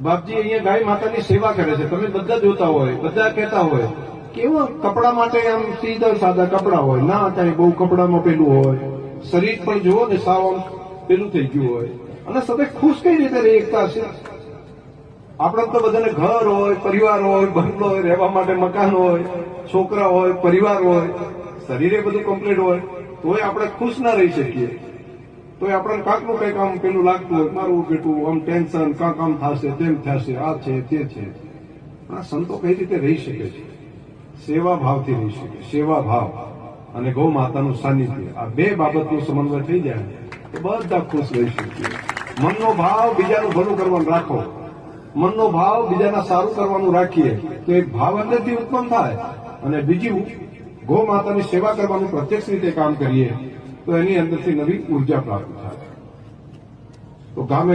બાપજી અહીંયા ગાય માતાની સેવા કરે છે, તમે બધા જોતા હોય, બધા કહેતા હોય કેવા કપડા માટે આમ સીધા સાદા કપડા હોય, ના કઈ બહુ કપડામાં પેલું હોય, શરીર પણ જુઓ ને સાવ આમ પેલું થઈ ગયું હોય, અને સદાય ખુશ કઈ રીતે રહી એકતા છે? આપણે તો બધાને ઘર હોય, પરિવાર હોય, બંગલો હોય, રહેવા માટે મકાન હોય, છોકરા હોય, પરિવાર હોય, શરીરે બધું કમ્પ્લીટ હોય, તોય આપણે ખુશ ના રહી શકીએ. તોય આપણને કાંકનું કંઈક આમ પેલું લાગતું હોય, મારું બેટું આમ ટેન્શન, કાંક આમ થશે, તેમ થશે, આ છે તે છે. આ સંતો કઈ રીતે રહી શકે છે? સેવા ભાવથી રહી શકે. સેવા ભાવ અને ગૌ માતાનું સાનિધ્ય, આ બે બાબતનું સમન્વય થઈ જાય તો બધા ખુશ રહી શકીએ. મનનો ભાવ બીજાનું ભલું કરવાનું રાખો, મનનો ભાવ બીજાના સારું કરવાનું રાખીએ તો એક ભાવ અંદરથી ઉત્પન્ન થાય, અને બીજું ગૌ માતાની સેવા કરવાનું પ્રત્યક્ષ રીતે કામ કરીએ તો એની અંદરથી નવી ઉર્જા પ્રાપ્ત થાય. તો ગામે